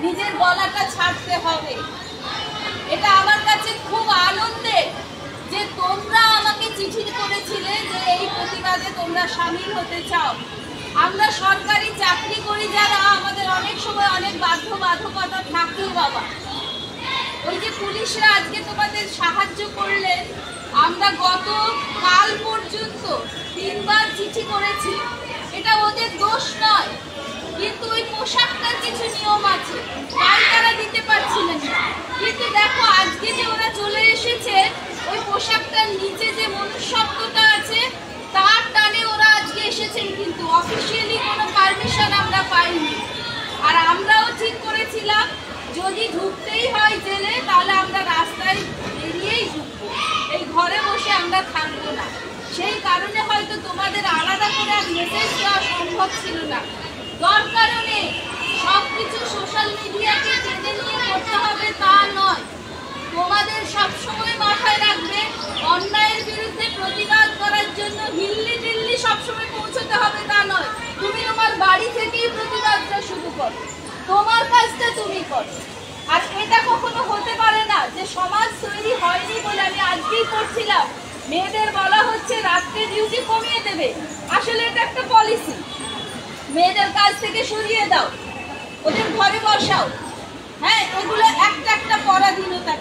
নিজের গলাটা ছাড়তে হবে। এটা আমার কাছে খুব আনন্দের যে তোমরা আমাকে চিঠি করেছিলে যে এই প্রতিবাদে তোমরা সামিল হতে চাও। আমরা সরকারি চাকরি করি যারা, আমাদের অনেক সময় অনেক বাধ্যবাধকতা থাকে বাবা। ওই যে পুলিশরা আজকে তোমাদের সাহায্য করলেন, আমরা গত কাল পর্যন্ত 3 বার চিঠি করেছি। এটা ওদের দোষ নয়, কিন্তু ওই পোশাকটার কিছু নিয়ম আছে, তাই তারা দিতে পারছিলেন না। কিন্তু দেখো আজকে যে ওরা চলে এসেছে, ওই পোশাকটার নিচে যে মনুষ্যত্বটা আছে তার টানে ওরা আজকে এসেছেন, কিন্তু অফিসিয়ালি কোনো পারমিশন আমরা পাইনি। আর আমরাও ঠিক করেছিলাম যদি ঢুকতেই হয় জেলে, তাহলে আমরা রাস্তায় বেরিয়েই ঢুকবো, এই ঘরে বসে আমরা থাকবো না। সেই কারণে হয়তো তোমাদের আলাদা করে মেসেজ দেওয়া সম্ভব ছিল না। দরকারও নেই, সবকিছু সোশ্যাল মিডিয়াকে টেনে নিয়ে করতে হবে তা নয়। তোমাদের সবসময় মাথায় রাখবে, অন্যায়ের বিরুদ্ধে প্রতিবাদ করার জন্য দিল্লি সবসময় পৌঁছতে হবে তা নয়। তুমি তোমার বাড়ি থেকেই প্রতিবাদটা শুরু করো, তোমার কাজটা তুমি করো। আর এটা কখনো হতে পারে না যে সমাজ তৈরি হয়নি বলে। আমি আজকেই পড়ছিলাম, মেয়েদের বলা হচ্ছে রাত্রে ডিউটি কমিয়ে দেবে। আসলে এটা একটা পলিসি, মেয়েদের কাজ থেকে সরিয়ে দাও, ওদের ঘরে বসাও। হ্যাঁ, এগুলো একটা পরাধীনতা।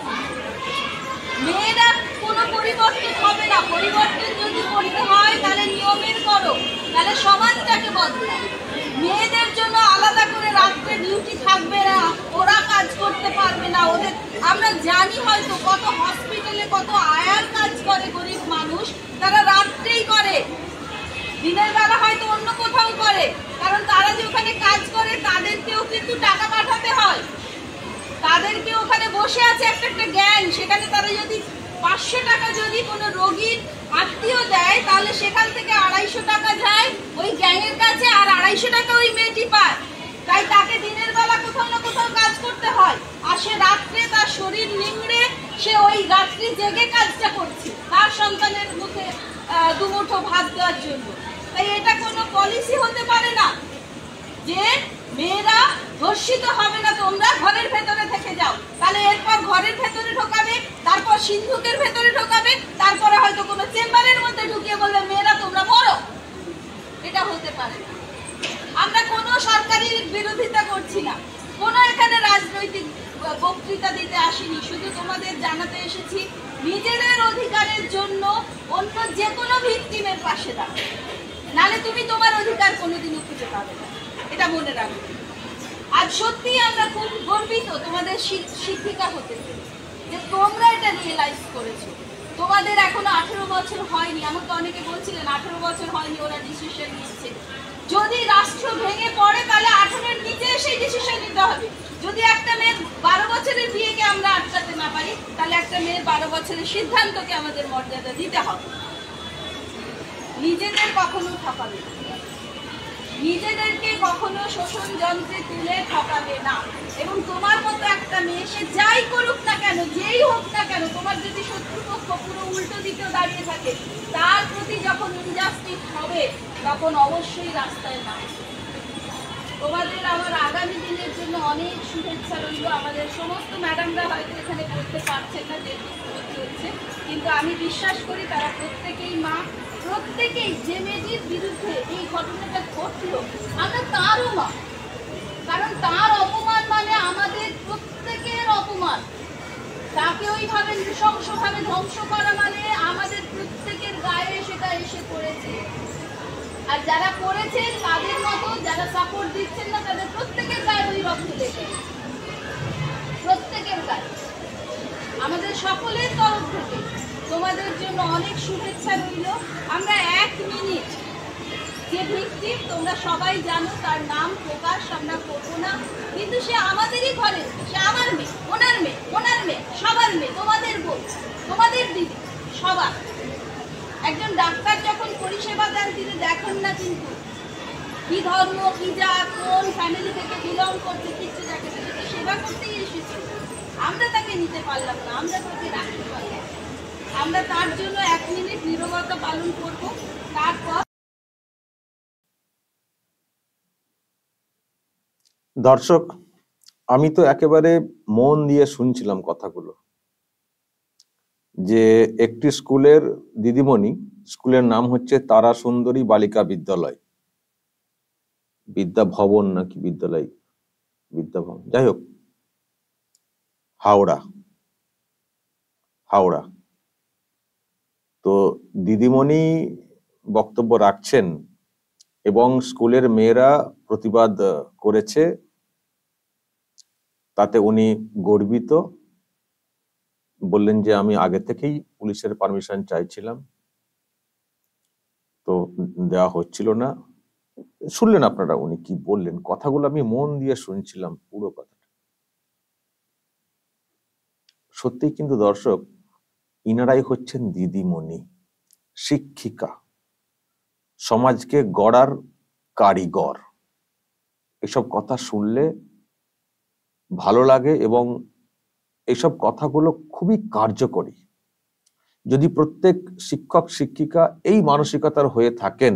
মেয়েরা কোনো পরিবর্তন হবে না। পরিবর্তন যদি করতে হয় তাহলে নিয়মের করো, তাহলে সমাজটাকে বদলাও। মেয়েদের জন্য আলাদা করে রাত্রে ডিউটি থাকবে না, ওরা কাজ করতে পারবে না। ওদের আমরা জানি হয়তো কত হসপিটালে কত আয়ার কাজ করে গরিব মানুষ, তারা রাত্রেই করে, দিনের বেলা হয়তো অন্য কোথাও করে। কারণ তারা যে ওখানে কাজ করে তাদেরকেও কিন্তু টাকা পাঠাতে হয়, তাদেরকে ওখানে বসে আছে একটা গ্যাং, সেখানে তারা যদি 500 টাকা যদি কোনো রোগীর আত্মীয় দেয়, তাহলে সেখান থেকে 250 টাকা যায় ওই গ্যাংয়ের কাছে, আর 250 টাকা ওই মেয়েটি পায়। তাই তাকে দিনের বেলা কোথাও না কোথাও কাজ করতে হয়, আর সে রাত্রে তার শরীর নিংড়ে সে ওই রাত্রি জেগে কাজটা করছে তার সন্তানের মুখে দুমুঠো ভাত দেওয়ার জন্য। তাই এটা কোনো পলিসি হতে পারে না যে মেয়েরা ধর্ষিত হবে না, তোমরা ঘরের ভেতরে থেকে যাও। তাহলে এরপর ঘরের ভেতরে ঢোকাবে, তারপর সিন্ধুকের ভেতরে ঢোকাবে, তারপরে হয়তো কোনো চেম্বারের মধ্যে ঢুকিয়ে বলবে মেয়েরা তোমরা মরো। এটা হতে পারে না। আমরা কোনো সরকারি বিরোধিতা করছি না, কোনো এখানে রাজনৈতিক বক্তৃতা দিতে আসিনি, শুধু তোমাদের জানাতে এসেছি নিজেদের অধিকারের জন্য অন্য যে কোনো ভিকটিমের পাশে দাঁড়াও, নালে তুমি তোমার অধিকার কোনোদিনও খুঁজে পাবে না, এটা মনে রাখবে। আজ সত্যি আমরা খুব গর্বিত তোমাদের শিক্ষিকা হতে পেরে, যে তোমরা এটা রিয়েলাইজ করেছো। তোমাদের এখনো 18 বছর হয়নি, আমাকে অনেকে বলছিলেন 18 বছর হয়নি, ওরা ডিসিশন নিচ্ছে। যদি রাষ্ট্র ভেঙে পড়ে তাহলে 18-এর নিচে এসে ডিসিশন নিতে হবে। যদি একটা মেয়ের 12 বছরের বিয়েকে আমরা আটকাতে না পারি, তাহলে একটা মেয়ের 12 বছরের সিদ্ধান্তকে আমাদের মর্যাদা দিতে হবে। নিজেদের কখনো ঠকাবে না, নিজেদেরকে কখনো শোষণ যন্ত্রে তুলে ঠকাবে না। এবং তোমার মতো একটা মেয়ে, সে যাই করুক না কেন, যেই হোক না কেন, তোমার যদি শত্রুপক্ষ পুরো উল্টো দিকেও দাঁড়িয়ে থাকে, তার প্রতি যখন ইনজাস্টিস হবে তখন অবশ্যই রাস্তায় নামবে। তোমাদের আমার আগামী দিনের জন্য অনেক শুভেচ্ছা রইল। আমাদের সমস্ত ম্যাডামরা হয়তো এখানে পড়তে পারছেন না, যেহেতু হচ্ছে, কিন্তু আমি বিশ্বাস করি তারা প্রত্যেকেই মা, প্রত্যেকেই যে মেয়েটির বিরুদ্ধে এই ঘটনাটা ঘটলো আমরা তারও মা। কারণ তার অপমান মানে আমাদের প্রত্যেকের অপমান। তাকে ওইভাবে নৃশংসভাবে ধ্বংস করা মানে আমাদের প্রত্যেকের গায়ে সেটা এসে পড়েছে। আর যারা করেছেন তাদের মতো যারা সাপোর্ট দিচ্ছেন না, তাদের প্রত্যেকের গায়ে ওই রক্ত লেগে, প্রত্যেকের গায়ে। আমাদের সকলের তরফ থেকে তোমাদের জন্য অনেক শুভেচ্ছা রইল। আমরা 1 মিনিট যে ভিকটিম তোমরা সবাই জানো, তার নাম প্রকাশ আমরা করবো না, কিন্তু সে আমাদেরই ঘরে, সে আমার মেয়ে, ওনার মেয়ে, ওনার মেয়ে, সবার মেয়ে, তোমাদের বোন, তোমাদের দিদি, সবার। একজন ডাক্তার যখন পরিষেবা দেন তিনি দেখেন না কিন্তু কি ধর্ম, কি জাত, কোন ফ্যামিলি থেকে বিলং করতে, কিছু দেখেন না, কিন্তু সেবা করতেই এসেছি। আমরা তাকে নিতে পারলাম না, আমরা তাকে রাখতে পারলাম। আমরা তার জন্য 1 মিনিট নীরবতা পালন করব। তারপর দর্শক, আমি তো একেবারে মন দিয়ে শুনছিলাম কথাগুলো, যে একটি স্কুলের দিদিমণি, স্কুলের নাম হচ্ছে তারা সুন্দরী বালিকা বিদ্যালয়, বিদ্যা ভবন নাকি বিদ্যালয়, বিদ্যা ভবন, যাই হোক, হাওড়া হাওড়া। তো দিদিমণি বক্তব্য রাখছেন এবং স্কুলের মেয়েরা প্রতিবাদ করেছে, তাতে উনি গর্বিত। বললেন যে আমি আগে থেকেই পুলিশের পারমিশন চাইছিলাম, তো দেওয়া হচ্ছিল না। শুনলেন আপনারা উনি কি বললেন, কথাগুলো আমি মন দিয়ে শুনছিলাম পুরো কথাটা। সত্যি কিন্তু দর্শক, ইনারাই হচ্ছেন দিদিমণি, শিক্ষিকা, সমাজকে গড়ার কারিগর। এসব কথা শুনলে ভালো লাগে এবং এইসব কথাগুলো খুবই কার্যকরী। যদি প্রত্যেক শিক্ষক শিক্ষিকা এই মানসিকতার হয়ে থাকেন,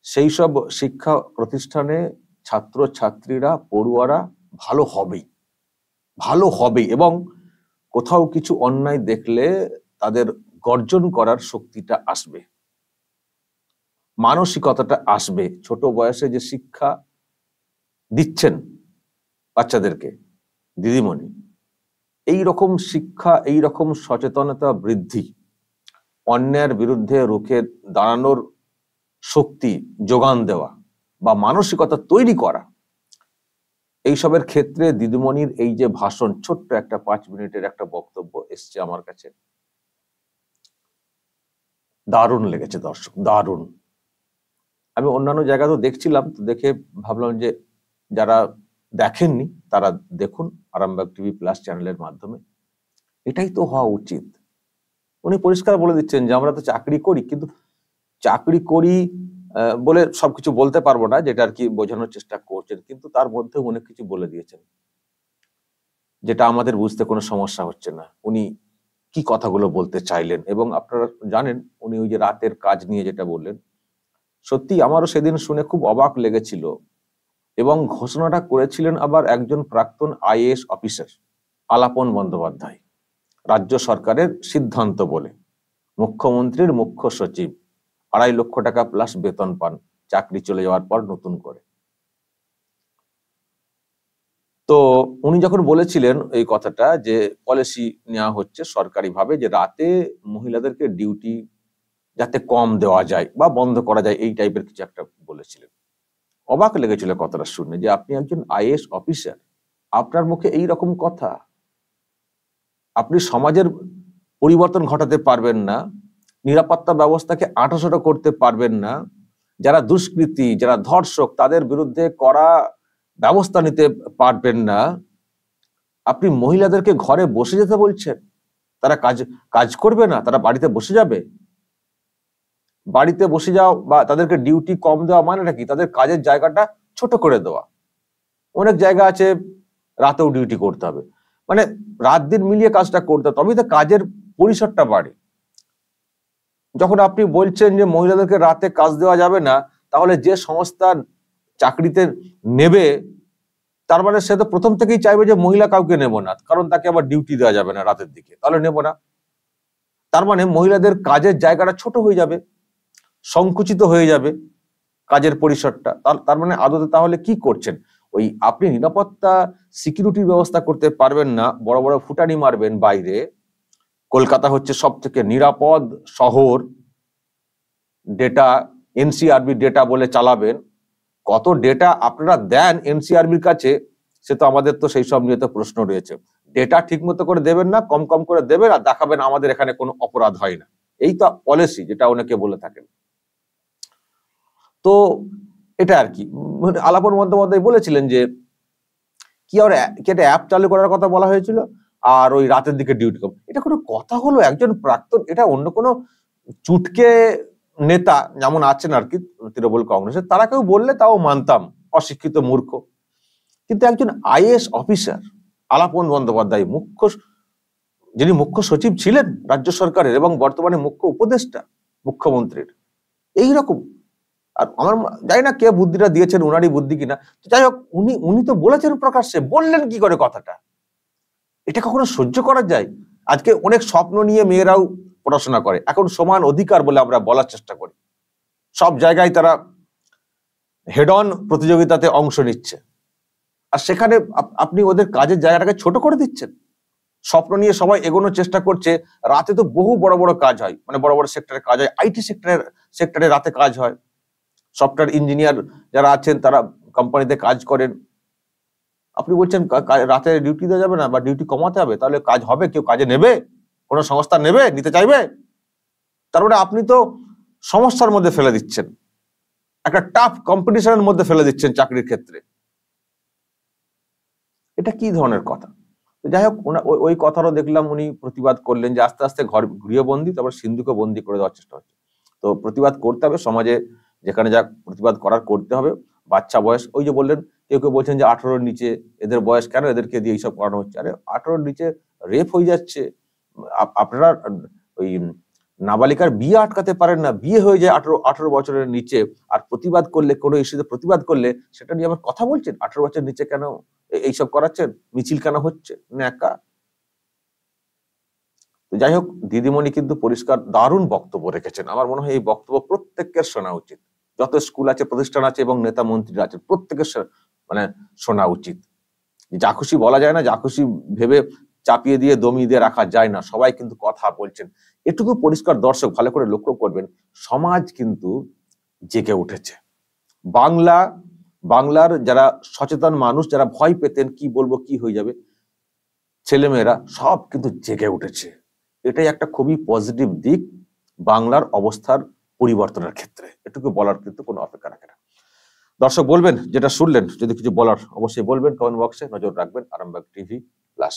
সেই সব শিক্ষা প্রতিষ্ঠানে ছাত্র ছাত্রীরা, পড়ুয়ারা ভালো হবেই এবং কোথাও কিছু অন্যায় দেখলে তাদের গর্জন করার শক্তিটা আসবে, মানসিকতাটা আসবে। ছোট বয়সে যে শিক্ষা দিচ্ছেন বাচ্চাদেরকে দিদিমণি, এই রকম শিক্ষা, এই রকম সচেতনতা বৃদ্ধি, অন্যায়ের বিরুদ্ধে রুখে দাঁড়ানোর শক্তি যোগান দেওয়া বা মানসিকতা তৈরি করা, এইসবের ক্ষেত্রে দিদিমণির এই যে ভাষণ, ছোট্ট একটা 5 মিনিটের একটা বক্তব্য এসছে আমার কাছে, দারুণ লেগেছে দর্শক, দারুণ। আমি অন্যান্য জায়গাতেও দেখছিলাম, তো দেখে ভাবলাম যে যারা দেখেননি তারা দেখুন আরামবাগ টিভি প্লাস চ্যানেলের মাধ্যমে। এটাই তো হওয়া উচিত। উনি পরিষ্কার বলে দিচ্ছেন যে আমরা তো চাকরি করি, কিন্তু চাকরি করি বলে সবকিছু বলতে পারবো না, যেটা আর কি বোঝানোর চেষ্টা করছেন, কিন্তু তার মধ্যে অনেক কিছু বলে দিয়েছেন যেটা আমাদের বুঝতে কোনো সমস্যা হচ্ছে না। উনি কি কথাগুলো বলতে চাইলেন, এবং আপনারা জানেন উনি ওই যে রাতের কাজ নিয়ে যেটা বললেন, সত্যি আমারও সেদিন শুনে খুব অবাক লেগেছিল। এবং ঘোষণাটা করেছিলেন আবার একজন প্রাক্তন আইএএস অফিসার, আলাপন বন্দ্যোপাধ্যায়। রাজ্য সরকারের সিদ্ধান্ত বলে, মুখ্যমন্ত্রীর মুখ্য সচিব 2.5 লক্ষ টাকা প্লাস বেতন পান চাকরি চলে যাওয়ার পর নতুন করে। তো উনি যখন বলেছিলেন এই কথাটা, যে পলিসি নেওয়া হচ্ছে সরকারিভাবে যে রাতে মহিলাদেরকে ডিউটি যাতে কম দেওয়া যায় বা বন্ধ করা যায়, এই টাইপের কিছু একটা বলেছিলেন। অবাক লেগেছিল কথাটা শুনে, যে আপনি একজন আইএএস অফিসার, আপনার মুখে এই রকম কথা, আপনি সমাজের পরিবর্তন ঘটাতে পারবেন না, নিরাপত্তা ব্যবস্থাকে আঁটাশোটা করতে পারবেন না, যারা দুষ্কৃতী, যারা ধর্ষক, তাদের বিরুদ্ধে কড়া ব্যবস্থা নিতে পারবেন না, আপনি মহিলাদেরকে ঘরে বসে যেতে বলছেন। তারা কাজ করবে না, তারা বাড়িতে বসে যাবে। বাড়িতে বসে যাও বা তাদেরকে ডিউটি কম দেওয়া মানেটা কি? তাদের কাজের জায়গাটা ছোট করে দেওয়া। অনেক জায়গা আছে রাতেও ডিউটি করতে হবে, মানে রাত দিন মিলিয়ে কাজটা করতে হবে, তবেই তো কাজের পরিসরটা বাড়ে। যখন আপনি বলছেন যে মহিলাদেরকে রাতে কাজ দেওয়া যাবে না, তাহলে যে সংস্থা চাকরিতে নেবে, তার মানে সে তো প্রথম থেকেই চাইবে যে মহিলা কাউকে নেব না, কারণ তাকে আবার ডিউটি দেওয়া যাবে না রাতের দিকে, তাহলে নেব না। তার মানে মহিলাদের কাজের জায়গাটা ছোট হয়ে যাবে, সংকুচিত হয়ে যাবে কাজের পরিসরটা। তার মানে আদতে তাহলে কি করছেন? ওই আপনি নিরাপত্তা সিকিউরিটির ব্যবস্থা করতে পারবেন না, বড় বড় ফুটানি মারবেন বাইরে, কলকাতা হচ্ছে সব থেকে নিরাপদ শহর, ডেটা এনসিআরবি ডেটা বলে চালাবেন। কত ডেটা আপনারা দেন এনসিআরবির কাছে, সে তো আমাদের তো সেই সব নিয়ে তো প্রশ্ন রয়েছে। ডেটা ঠিক মতো করে দেবেন না, কম কম করে দেবেন, আর দেখাবেন আমাদের এখানে কোনো অপরাধ হয় না। এই তো পলিসি, যেটা অনেকে বলে থাকেন। তো এটা আর কি আলাপন বন্দ্যোপাধ্যায় বলেছিলেন যে কি একটা অ্যাপ চালু করার কথা বলা হয়েছিল, আর ওই রাতের দিকে ডিউটি কম। এটা কোনো কথা হলো? একজন প্রাক্তন, এটা অন্য কোনো চুটকে নেতা যেমন আছেন আর কি তৃণমূল কংগ্রেসের, তারা কেউ বললে তাও মানতাম, অশিক্ষিত মূর্খ। কিন্তু একজন আইএএস অফিসার আলাপন বন্দ্যোপাধ্যায়, যিনি মুখ্য সচিব ছিলেন রাজ্য সরকারের এবং বর্তমানে মুখ্য উপদেষ্টা মুখ্যমন্ত্রীর, এইরকম আর আমার জানি না কে বুদ্ধিটা দিয়েছেন, উনারই বুদ্ধি কিনা, যাই হোক উনি তো বলেছেন প্রকাশ্যে, বললেন কি করে কথাটা? এটা কখনো সহ্য করা যায়? আজকে অনেক স্বপ্ন নিয়ে মেয়েরাও পড়াশোনা করে, এখন সমান অধিকার বলে আমরা বলার চেষ্টা করি, সব জায়গায় তারা হেড অন প্রতিযোগিতাতে অংশ নিচ্ছে, আর সেখানে আপনি ওদের কাজের জায়গাটাকে ছোট করে দিচ্ছেন। স্বপ্ন নিয়ে সবাই এগোনোর চেষ্টা করছে, রাতে তো বহু বড় বড় কাজ হয়, মানে বড় বড় সেক্টরে কাজ হয়, আইটি সেক্টরে রাতে কাজ হয়, সফটওয়্যার ইঞ্জিনিয়ার যারা আছেন তারা কোম্পানিতে কাজ করেন। আপনি বলছেন রাতে ডিউটি দেওয়া যাবে না বা ডিউটি কমাতে হবে, তাহলে কাজ হবে? কেউ কাজে নেবে? কোনো সংস্থা নেবে, নিতে চাইবে? তারপরে আপনি তো সমস্যার মধ্যে ফেলে দিচ্ছেন, একটা টাফ কম্পিটিশনের মধ্যে ফেলে দিচ্ছেন চাকরির ক্ষেত্রে। এটা কি ধরনের কথা? যাই হোক, ওই কথারও দেখলাম উনি প্রতিবাদ করলেন যে আস্তে আস্তে গৃহবন্দী, তারপর সিন্ধুকে বন্দী করে দেওয়ার চেষ্টা হচ্ছে। তো প্রতিবাদ করতে হবে, সমাজে যেখানে যা প্রতিবাদ করার করতে হবে। বাচ্চা বয়স, ওই যে বললেন, কেউ কেউ বলছেন যে 18-র নিচে এদের বয়স, কেন এদেরকে দিয়ে এইসব করানো হচ্ছে? আরে 18-র নিচে রেপ হয়ে যাচ্ছে, আপনারা ওই নাবালিকার বিয়ে আটকাতে পারেন না, বিয়ে হয়ে যায় 18 বছরের নিচে, আর প্রতিবাদ করলে, কোনো ইস্যুতে প্রতিবাদ করলে সেটা নিয়ে আবার কথা বলছেন 18 বছরের নিচে কেন এইসব করাচ্ছেন, মিছিল কেন হচ্ছে, ন্যাকা। যাই হোক, দিদিমণি কিন্তু পরিষ্কার দারুণ বক্তব্য রেখেছেন। আমার মনে হয় এই বক্তব্য প্রত্যেকের শোনা উচিত, যত স্কুল আছে, প্রতিষ্ঠান আছে এবং নেতা মন্ত্রীরা আছেন, প্রত্যেকের মানে শোনা উচিত। যা খুশি বলা যায় না, যা খুশি ভেবে চাপিয়ে দিয়ে দমিয়ে দিয়ে রাখা যায় না, সবাই কিন্তু কথা বলছেন। এটুকু পরিষ্কার, দর্শক ভালো করে লক্ষ্য করবেন, সমাজ কিন্তু জেগে উঠেছে। বাংলার যারা সচেতন মানুষ, যারা ভয় পেতেন কি বলবো কি হয়ে যাবে, ছেলেমেয়েরা সব কিন্তু জেগে উঠেছে। এটাই একটা খুবই পজিটিভ দিক বাংলার অবস্থার পরিবর্তনের ক্ষেত্রে। এটুকু বলার কিন্তু কোনো অপেক্ষা রাখে না। দর্শক বলবেন, যেটা শুনলেন, যদি কিছু বলার অবশ্যই বলবেন কমেন্ট বক্সে, নজর রাখবেন আরামবাগ টিভি প্লাস।